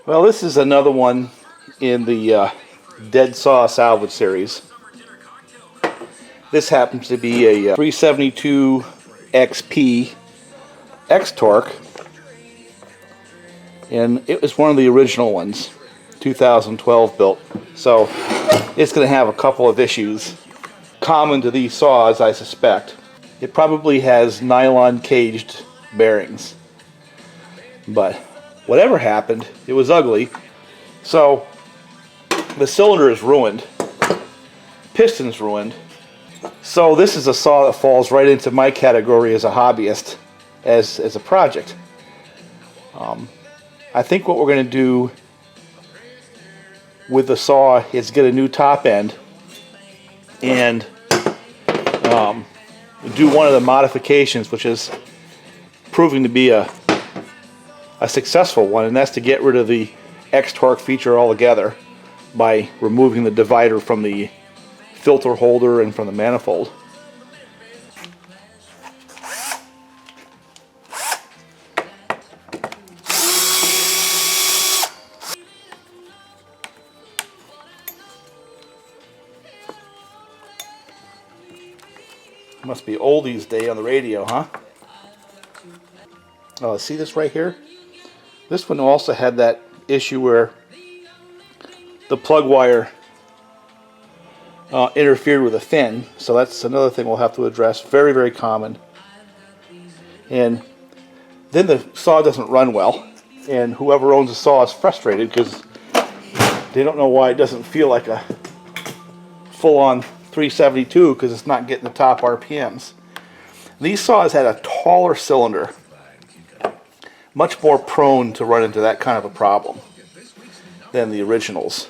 Well, this is another one in the Dead Saw Salvage series. This happens to be a 372 XP X-Torq, and it was one of the original ones, 2012 built. So it's going to have a couple of issues common to these saws, I suspect. It probably has nylon caged bearings, but whatever happened, it was ugly. So the cylinder is ruined, piston's ruined. So this is a saw that falls right into my category as a hobbyist, as a project. I think what we're going to do with the saw is get a new top end and do one of the modifications, which is proving to be a successful one, and that's to get rid of the X-Torq feature altogether by removing the divider from the filter holder and from the manifold. Must be oldies day on the radio, huh? Oh, see this right here? This one also had that issue where the plug wire interfered with a fin, so that's another thing we'll have to address. Very, very common. And then the saw doesn't run well, and whoever owns the saw is frustrated because they don't know why it doesn't feel like a full-on 372 because it's not getting the top RPMs. These saws had a taller cylinder, much more prone to run into that kind of a problem than the originals.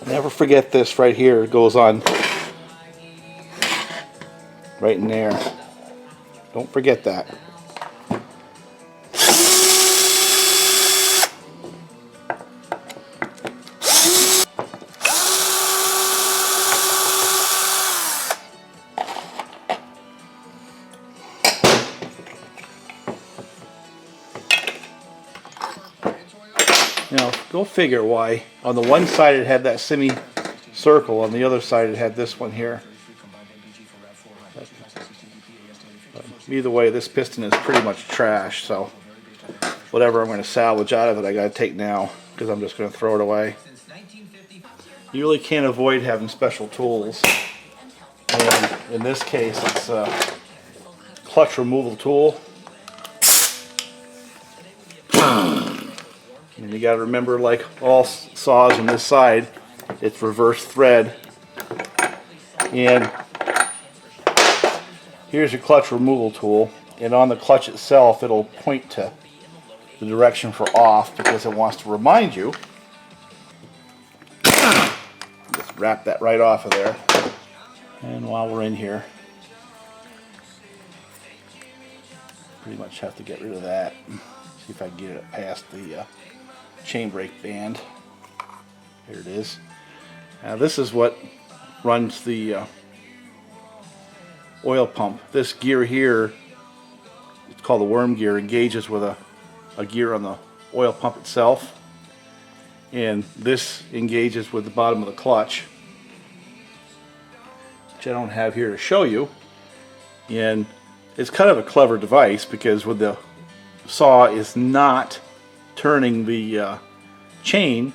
Never forget this right here. It goes on right in there. Don't forget that. Now, go figure why. On the one side it had that semi-circle, on the other side it had this one here. But either way, this piston is pretty much trash, so whatever I'm going to salvage out of it I got to take now, because I'm just going to throw it away. You really can't avoid having special tools. And in this case, it's a clutch removal tool. And you got to remember, like all saws on this side, it's reverse thread. And here's your clutch removal tool. And on the clutch itself, it'll point to the direction for off because it wants to remind you. Just wrap that right off of there. And while we're in here, pretty much have to get rid of that. See if I can get it past the chain brake band. Here it is. Now this is what runs the oil pump. This gear here, it's called the worm gear, engages with a gear on the oil pump itself, and this engages with the bottom of the clutch, which I don't have here to show you. And it's kind of a clever device because when the saw is not turning the chain,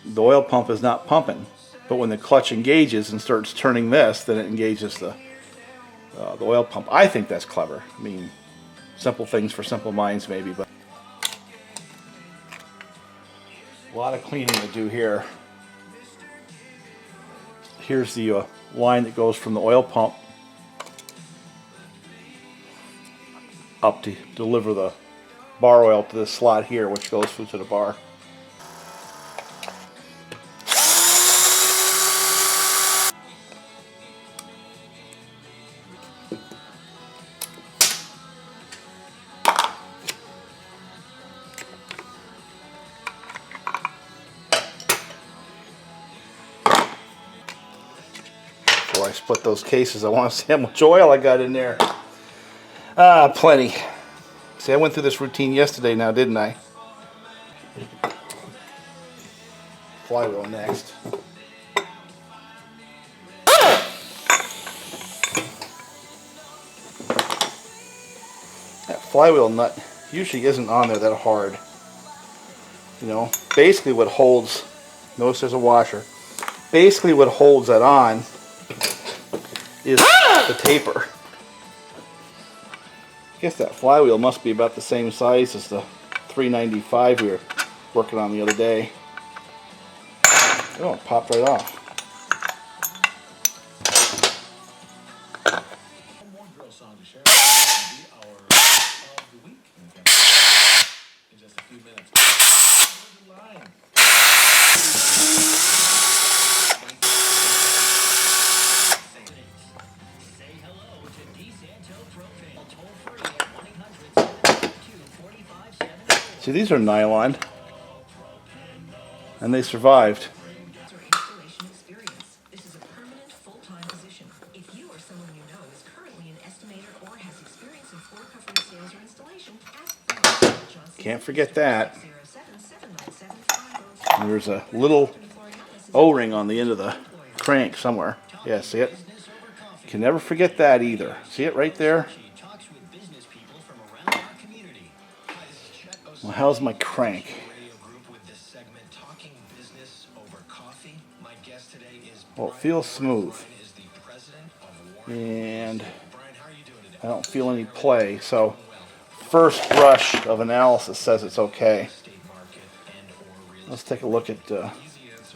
the oil pump is not pumping. But when the clutch engages and starts turning this, then it engages the oil pump. I think that's clever. I mean, simple things for simple minds maybe, but a lot of cleaning to do here. Here's the line that goes from the oil pump up to deliver the bar oil to this slot here, which goes through to the bar. split those cases. I want to see how much oil I got in there. Ah, plenty. See, I went through this routine yesterday now, didn't I? Flywheel next. That flywheel nut usually isn't on there that hard. You know, basically what holds, notice there's a washer. Basically what holds that on is the taper. I guess that flywheel must be about the same size as the 395 we were working on the other day. Oh, it popped right off. See, these are nylon, and they survived. Can't forget that. And there's a little O-ring on the end of the crank somewhere. Yeah, see it? Can never forget that either. See it right there? Well, how's my crank? Well, it feels smooth. And I don't feel any play, so first brush of analysis says it's okay. Let's take a look at,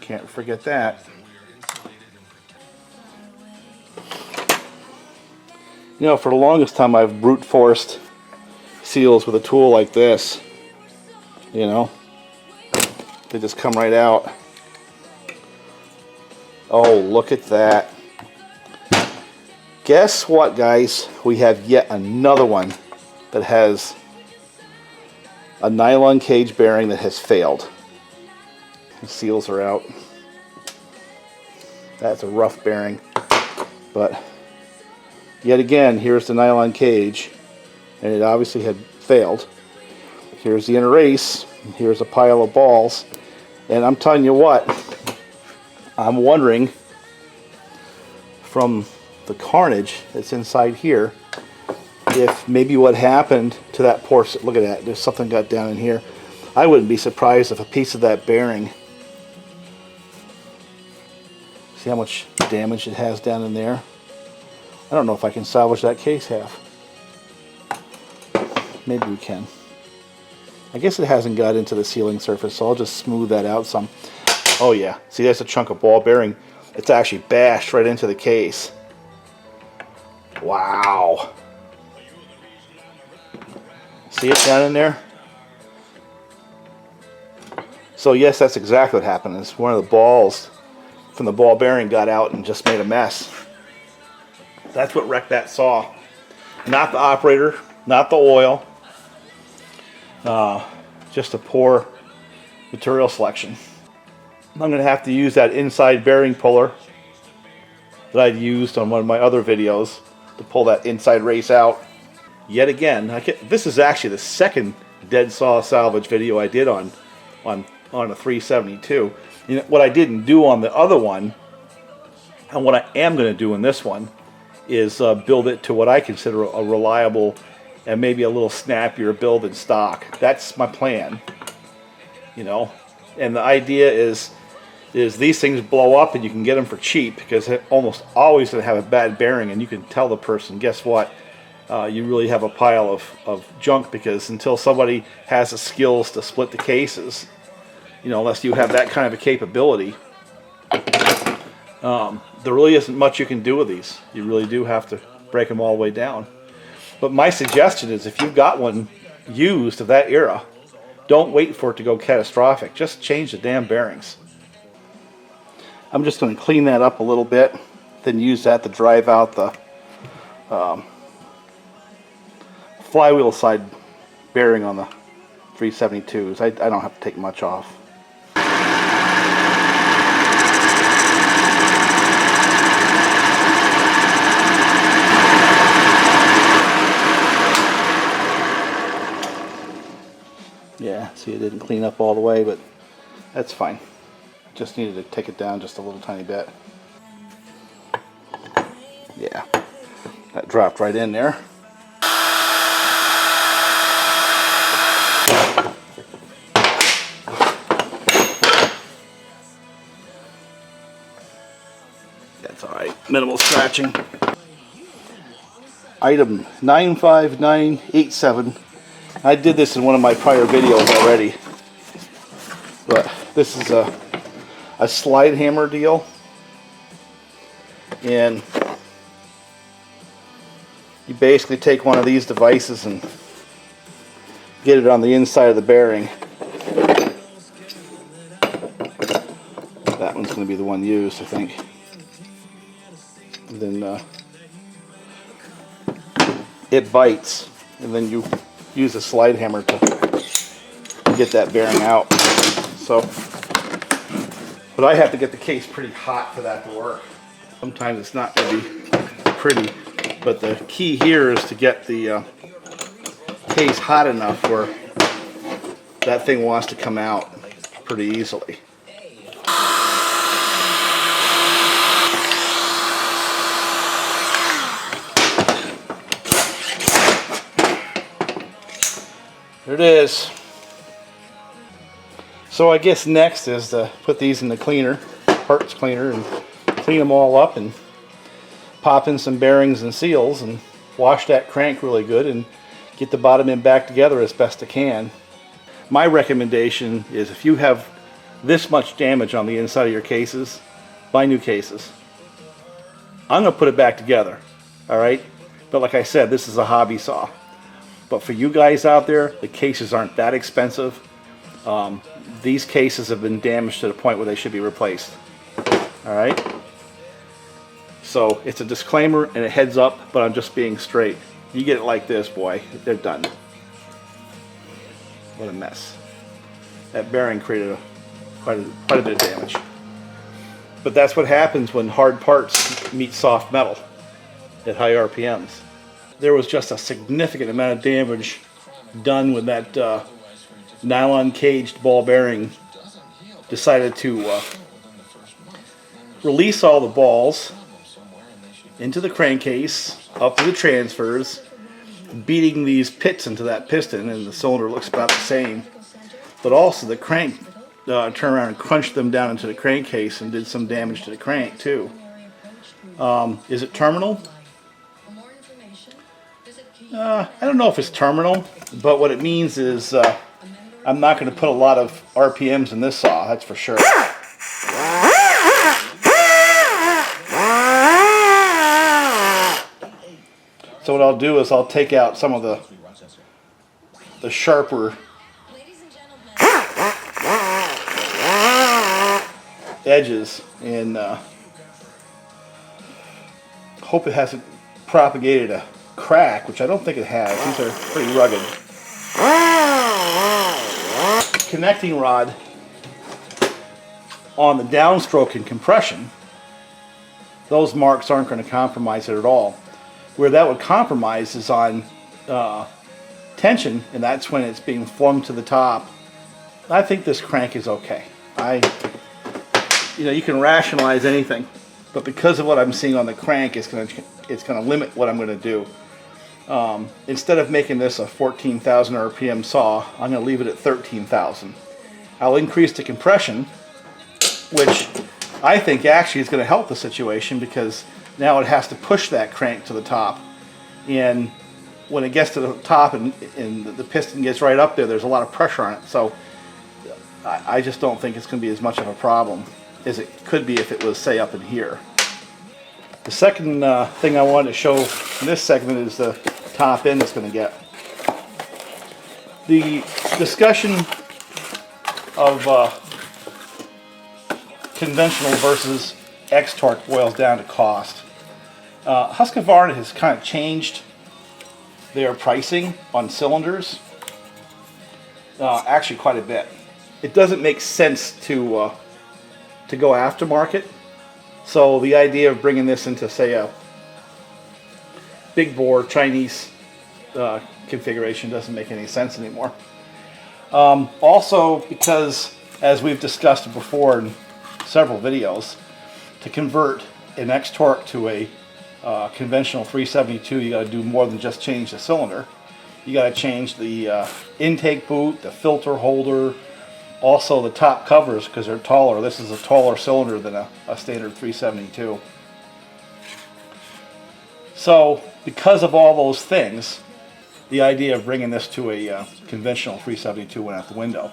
can't forget that. You know, for the longest time I've brute forced seals with a tool like this. You know, they just come right out. Oh, look at that. Guess what, guys? We have yet another one that has a nylon cage bearing that has failed. The seals are out. That's a rough bearing. But yet again, here's the nylon cage, and it obviously had failed. Here's the inner race, and here's a pile of balls, and I'm telling you what, I'm wondering from the carnage that's inside here if maybe what happened to that portion. Look at that, there's something got down in here. I wouldn't be surprised if a piece of that bearing, see how much damage it has down in there. I don't know if I can salvage that case half. Maybe we can. I guess it hasn't got into the sealing surface, so I'll just smooth that out some. Oh yeah, see, there's a chunk of ball bearing. It's actually bashed right into the case. Wow. See it down in there? So yes, that's exactly what happened. It's one of the balls from the ball bearing got out and just made a mess. That's what wrecked that saw. Not the operator, not the oil. Just a poor material selection. I'm going to have to use that inside bearing puller that I'd used on one of my other videos to pull that inside race out. Yet again, this is actually the second dead saw salvage video I did on a 372. You know, what I didn't do on the other one, and what I am going to do in this one, is build it to what I consider a reliable and maybe a little snappier build in stock. That's my plan, you know. And the idea is these things blow up and you can get them for cheap because they're almost always going to have a bad bearing, and you can tell the person, guess what, you really have a pile of junk, because until somebody has the skills to split the cases, you know, unless you have that kind of a capability, there really isn't much you can do with these. You really do have to break them all the way down. But my suggestion is, if you've got one used of that era, don't wait for it to go catastrophic. Just change the damn bearings. I'm just going to clean that up a little bit, then use that to drive out the flywheel side bearing on the 372s. I don't have to take much off. Yeah, see, it didn't clean up all the way, but that's fine. Just needed to take it down just a little tiny bit. Yeah, that dropped right in there. That's all right, minimal scratching. Item 95987. I did this in one of my prior videos already, but this is a slide hammer deal, and you basically take one of these devices and get it on the inside of the bearing. That one's going to be the one used, I think. And then it bites, and then you use a slide hammer to get that bearing out. So, but I have to get the case pretty hot for that to work. Sometimes it's not going to be pretty, but the key here is to get the case hot enough where that thing wants to come out pretty easily. There it is. So I guess next is to put these in the cleaner, parts cleaner, and clean them all up and pop in some bearings and seals and wash that crank really good and get the bottom end back together as best I can. My recommendation is if you have this much damage on the inside of your cases, buy new cases. I'm going to put it back together, alright? But like I said, this is a hobby saw. But for you guys out there, the cases aren't that expensive. These cases have been damaged to the point where they should be replaced. Alright? So it's a disclaimer and a heads up, but I'm just being straight. You get it like this, boy, they're done. What a mess. That bearing created quite a bit of damage. But that's what happens when hard parts meet soft metal at high RPMs. There was just a significant amount of damage done when that nylon caged ball bearing decided to release all the balls into the crankcase, up to the transfers, beating these pits into that piston, and the cylinder looks about the same. But also the crank turned around and crunched them down into the crankcase and did some damage to the crank too. Is it terminal? I don't know if it's terminal, but what it means is I'm not going to put a lot of RPMs in this saw, that's for sure. So what I'll do is I'll take out some of the sharper edges and hope it hasn't propagated a crack, which I don't think it has. These are pretty rugged. Connecting rod on the downstroke and compression, those marks aren't going to compromise it at all. Where that would compromise is on tension, and that's when it's being flung to the top. I think this crank is okay. You can rationalize anything, but because of what I'm seeing on the crank, it's going to limit what I'm going to do. Instead of making this a 14,000 RPM saw, I'm going to leave it at 13,000. I'll increase the compression, which I think actually is going to help the situation because now it has to push that crank to the top. And when it gets to the top and the piston gets right up there, there's a lot of pressure on it. So I just don't think it's going to be as much of a problem as it could be if it was, say, up in here. The second thing I wanted to show in this segment is the top end it's going to get. The discussion of conventional versus X-Torq boils down to cost. Husqvarna has kind of changed their pricing on cylinders, actually quite a bit. It doesn't make sense to go aftermarket. So the idea of bringing this into, say, a big bore Chinese configuration doesn't make any sense anymore. Also, because as we've discussed before in several videos, to convert an X-Torq to a conventional 372, you got to do more than just change the cylinder. You got to change the intake boot, the filter holder, also the top covers because they're taller. This is a taller cylinder than a standard 372. So because of all those things, the idea of bringing this to a conventional 372 went out the window.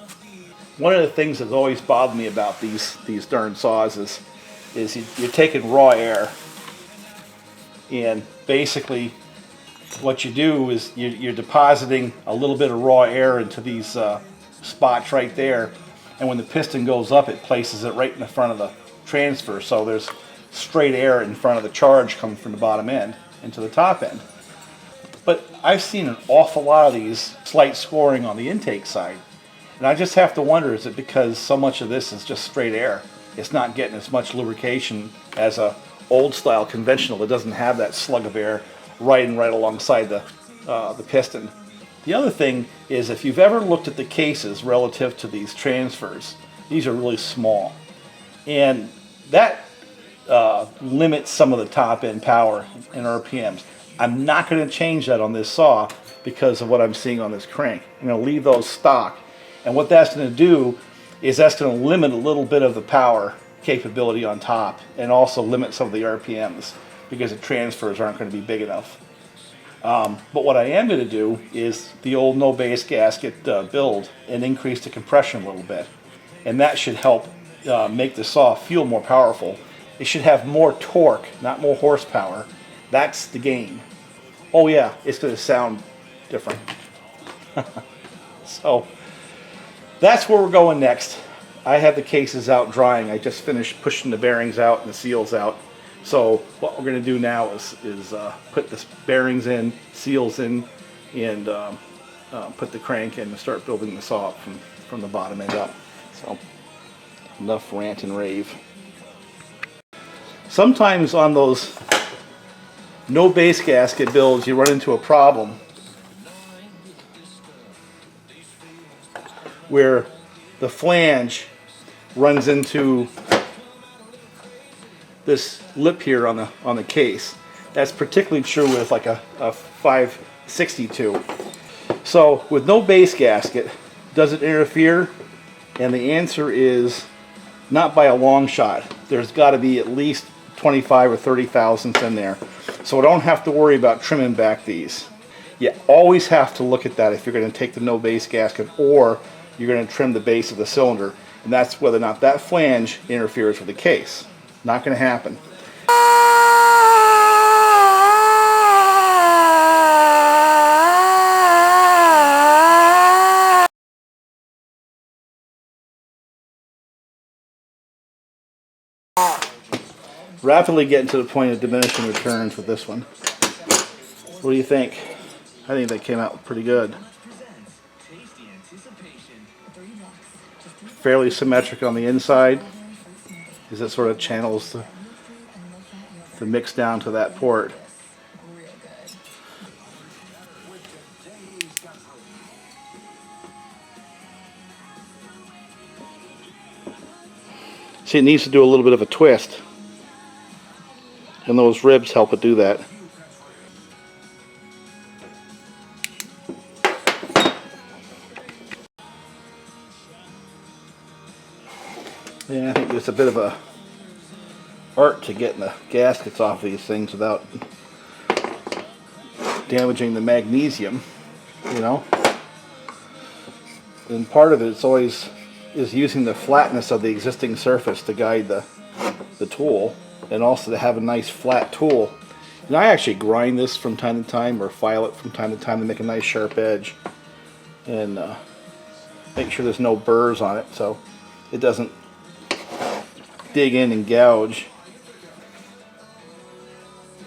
One of the things that's always bothered me about these darn saws is you're taking raw air, and basically what you do is you're depositing a little bit of raw air into these spots right there, and when the piston goes up, it places it right in the front of the transfer, so there's straight air in front of the charge coming from the bottom end into the top end. But I've seen an awful lot of these slight scoring on the intake side, and I just have to wonder, is it because so much of this is just straight air? It's not getting as much lubrication as a old style conventional that doesn't have that slug of air right alongside the piston. The other thing is, if you've ever looked at the cases relative to these transfers, these are really small, and that limits some of the top end power and RPMs. I'm not going to change that on this saw because of what I'm seeing on this crank. I'm going to leave those stock, and what that's going to do is that's going to limit a little bit of the power capability on top and also limit some of the RPMs because the transfers aren't going to be big enough. But what I am going to do is the old no base gasket build and increase the compression a little bit, and that should help make the saw feel more powerful. It should have more torque, not more horsepower. That's the game. Oh yeah, it's going to sound different. So that's where we're going next. I have the cases out drying. I just finished pushing the bearings out and the seals out. So what we're going to do now is put the bearings in, seals in, and put the crank in and start building the saw up from the bottom end up. So enough rant and rave. Sometimes on those no base gasket builds, you run into a problem where the flange runs into this lip here on the case. That's particularly true with like a 562. So with no base gasket, does it interfere? And the answer is not by a long shot. There's got to be at least 25 or 30 thousandths in there. So I don't have to worry about trimming back these. You always have to look at that if you're going to take the no base gasket or you're going to trim the base of the cylinder, and that's whether or not that flange interferes with the case. Not going to happen. Rapidly getting to the point of diminishing returns with this one. What do you think? I think they came out pretty good. Fairly symmetric on the inside, because it sort of channels the mix down to that port. See, it needs to do a little bit of a twist, and those ribs help it do that. Yeah, I think there's a bit of a art to getting the gaskets off these things without damaging the magnesium, you know. And part of it is using the flatness of the existing surface to guide the tool, and also to have a nice flat tool. And I actually grind this from time to time, or file it from time to time to make a nice sharp edge, and make sure there's no burrs on it so it doesn't dig in and gouge.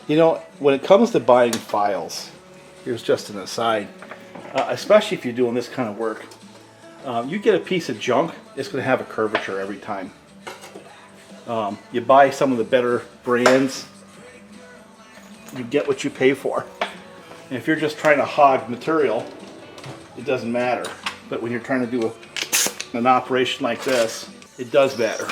You know, when it comes to buying files, here's just an aside, especially if you're doing this kind of work, you get a piece of junk, it's going to have a curvature every time. You buy some of the better brands, you get what you pay for. And if you're just trying to hog material, it doesn't matter. but when you're trying to do an operation like this, it does matter.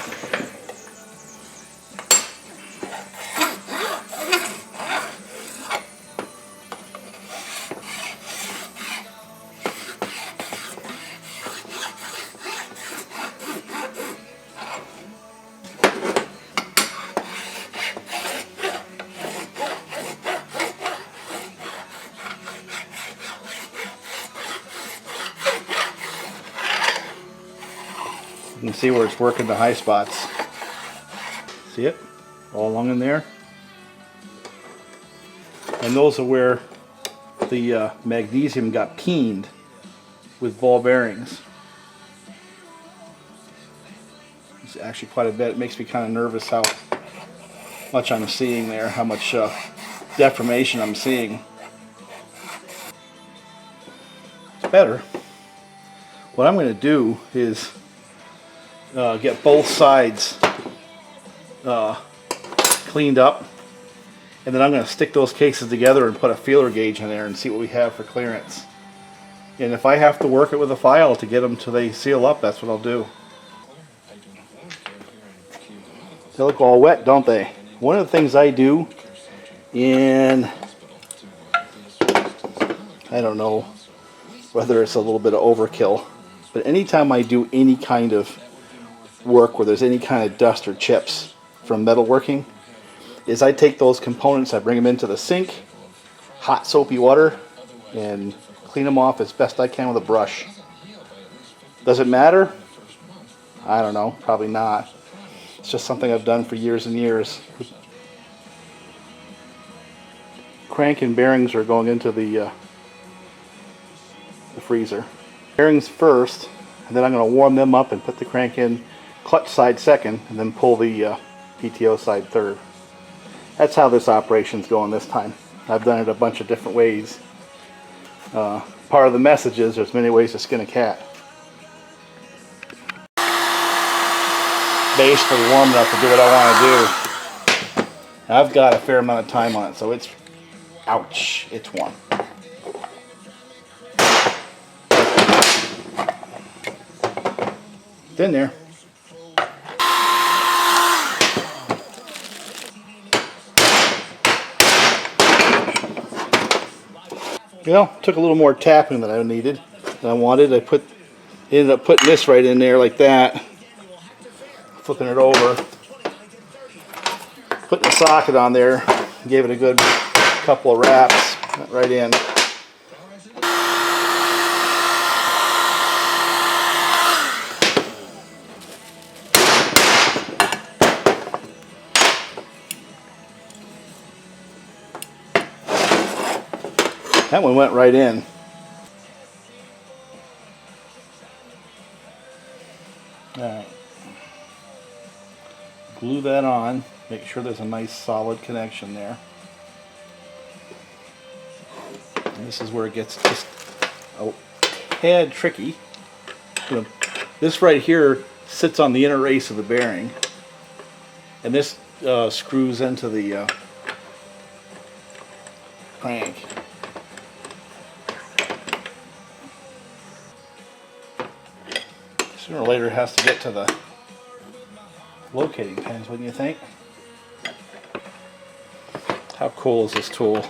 You can see where it's working the high spots. See it? All along in there. And those are where the magnesium got peened with ball bearings. It's actually quite a bit. It makes me kind of nervous how much I'm seeing there, how much deformation I'm seeing. It's better. What I'm going to do is get both sides cleaned up, and then I'm going to stick those cases together and put a feeler gauge in there and see what we have for clearance. And if I have to work it with a file to get them till they seal up, that's what I'll do. They look all wet, don't they? One of the things I do in, I don't know whether it's a little bit of overkill, but anytime I do any kind of work where there's any kind of dust or chips from metalworking, is I take those components, I bring them into the sink, hot soapy water, and clean them off as best I can with a brush. Does it matter? I don't know, probably not. It's just something I've done for years and years. Crank and bearings are going into the freezer. Bearings first, and then I'm going to warm them up and put the crank in clutch side second, and then pull the PTO side third. That's how this operation's going this time. I've done it a bunch of different ways. Part of the message is there's many ways to skin a cat. Basically warm enough to do what I want to do. I've got a fair amount of time on it, so it's, ouch, it's warm. It's in there. You know, took a little more tapping than I needed, than I wanted. Ended up putting this right in there like that, flipping it over, putting the socket on there, gave it a good couple of wraps, went right in. That one went right in. Alright. Glue that on. Make sure there's a nice solid connection there. And this is where it gets just a tad tricky. You know, this right here sits on the inner race of the bearing. And this screws into the crank. Sooner or later it has to get to the locating pins, wouldn't you think? How cool is this tool?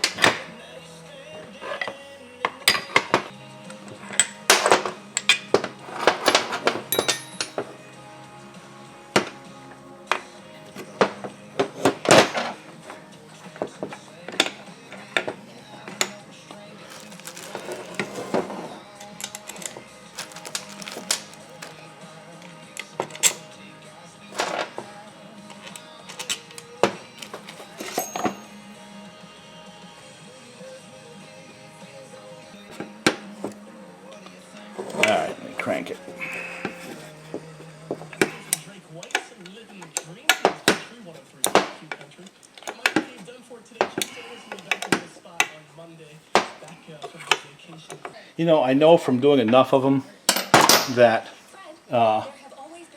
Alright, let me crank it. You know, I know from doing enough of them that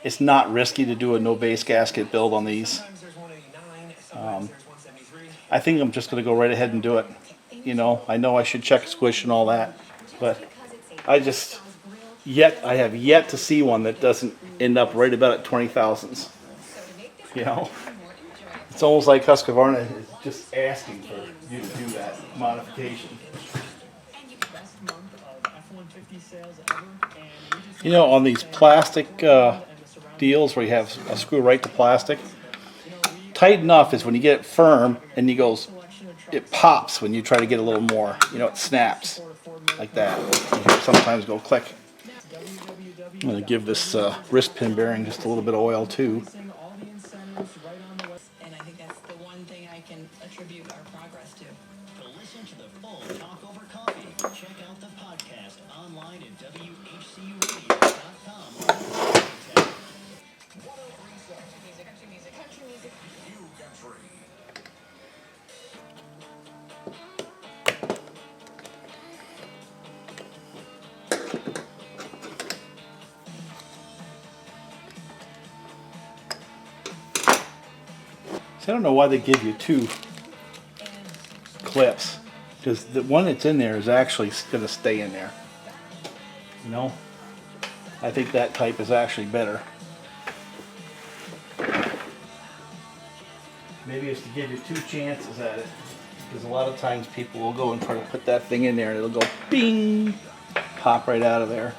it's not risky to do a no base gasket build on these. I think I'm just going to go right ahead and do it. You know I should check squish and all that, but I have yet to see one that doesn't end up right about at 20 thousandths. You know, it's almost like Husqvarna is just asking for you to do that modification. You know, on these plastic deals where you have a screw right to plastic, tight enough is when you get it firm and it pops when you try to get a little more. You know, it snaps like that. You sometimes go click. I'm going to give this wrist pin bearing just a little bit of oil too. And I think that's the one thing I can attribute our progress to. To listen to the full Talk Over Coffee, check out the podcast online at WHCUradio.com. Country music. You country. So I don't know why they give you two clips, because the one that's in there is actually going to stay in there. You know, I think that type is actually better. Maybe it's to give you two chances at it, because a lot of times people will go and try to put that thing in there and it'll go bing, pop right out of there.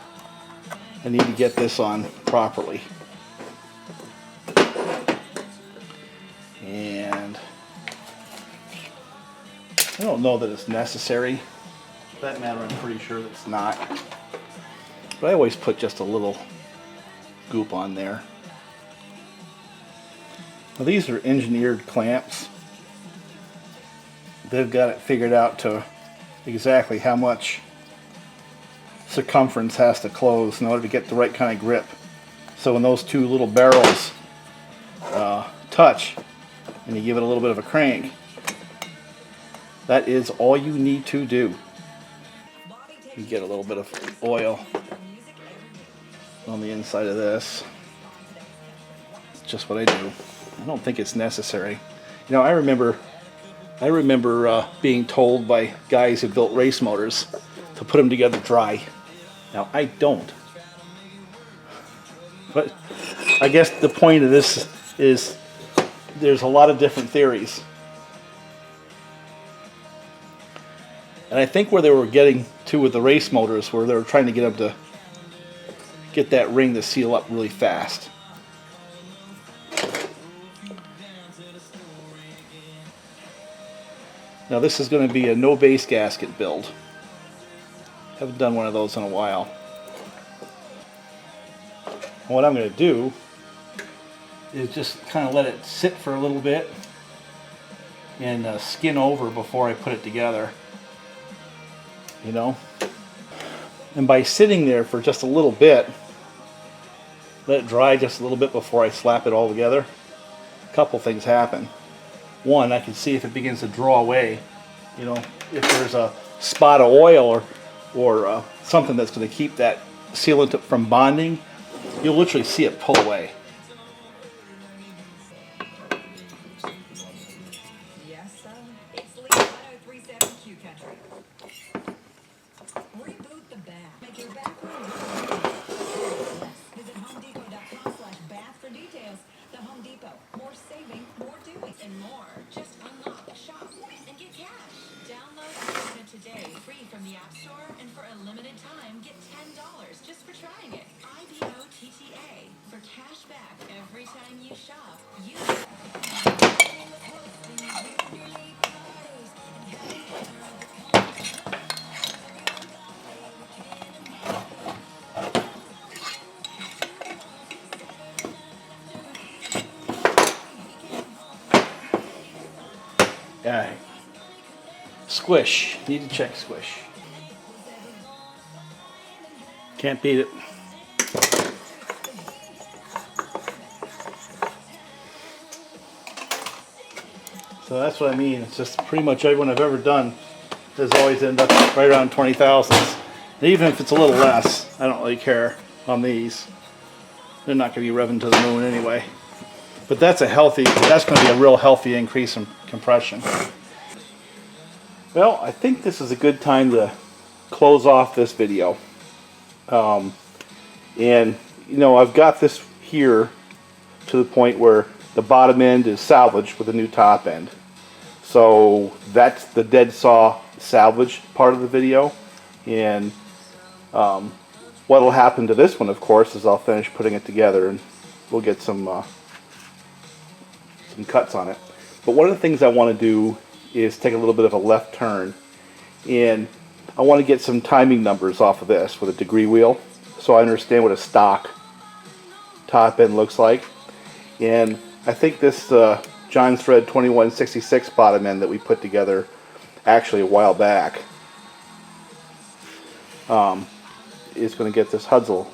I need to get this on properly. And I don't know that it's necessary. For that matter, I'm pretty sure that it's not. But I always put just a little goop on there. Now these are engineered clamps. They've got it figured out to exactly how much circumference has to close in order to get the right kind of grip. So when those two little barrels touch, and you give it a little bit of a crank, that is all you need to do. You get a little bit of oil on the inside of this. It's just what I do. I don't think it's necessary. You know, I remember being told by guys who built race motors to put them together dry. Now I don't. But I guess the point of this is there's a lot of different theories. And I think where they were getting to with the race motors, where they were trying to get them to get that ring to seal up really fast. Now this is going to be a no base gasket build. Haven't done one of those in a while. And what I'm going to do is just kind of let it sit for a little bit and skin over before I put it together. You know? And by sitting there for just a little bit, let it dry just a little bit before I slap it all together, a couple things happen. One, I can see if it begins to draw away. You know, if there's a spot of oil or something that's going to keep that sealant from bonding, you'll literally see it pull away. Yes, it's Lee 1037Q Country. Reboot the bath. Make your bathroom less. Visit HomeDepot.com/bath for details. The Home Depot. More saving, more doing, and more. Just unlock, shop, and get cash. Download Piston today, free from the App Store, and for a limited time, get $10 just for trying it. IBOTTA for cash back every time you shop. Yeah. Squish. Need to check squish. Can't beat it. So that's what I mean. It's just pretty much everyone I've ever done has always ended up right around 20 thousandths. And even if it's a little less, I don't really care on these. They're not going to be revving to the moon anyway. But that's going to be a real healthy increase in compression. Well, I think this is a good time to close off this video. And you know, I've got this here to the point where the bottom end is salvaged with a new top end. So that's the dead saw salvage part of the video. And what will happen to this one, of course, is I'll finish putting it together and we'll get some cuts on it. But one of the things I want to do is take a little bit of a left turn, and I want to get some timing numbers off of this with a degree wheel so I understand what a stock top end looks like. And I think this John Thread 2166 bottom end that we put together actually a while back is going to get this Hudzel,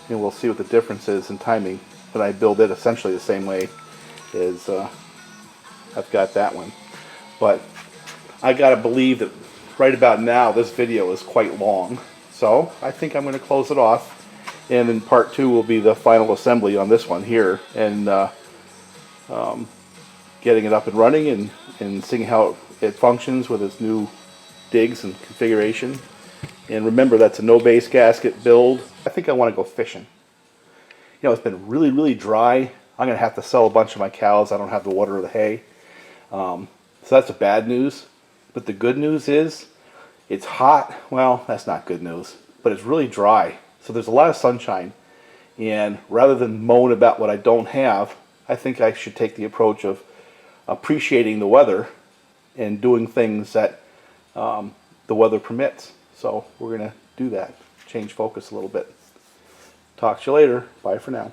and we'll see what the difference is in timing when I build it essentially the same way as I've got that one. But I gotta believe that right about now this video is quite long, so I think I'm going to close it off, and then part 2 will be the final assembly on this one here, and getting it up and running and seeing how it functions with its new digs and configuration. And remember, that's a no base gasket build. I think I want to go fishing. You know, it's been really dry. I'm going to have to sell a bunch of my cows. I don't have the water or the hay. So that's the bad news. But the good news is it's hot. Well, that's not good news. But it's really dry. So there's a lot of sunshine. And rather than moan about what I don't have, I think I should take the approach of appreciating the weather and doing things that the weather permits. So we're going to do that. Change focus a little bit. Talk to you later. Bye for now.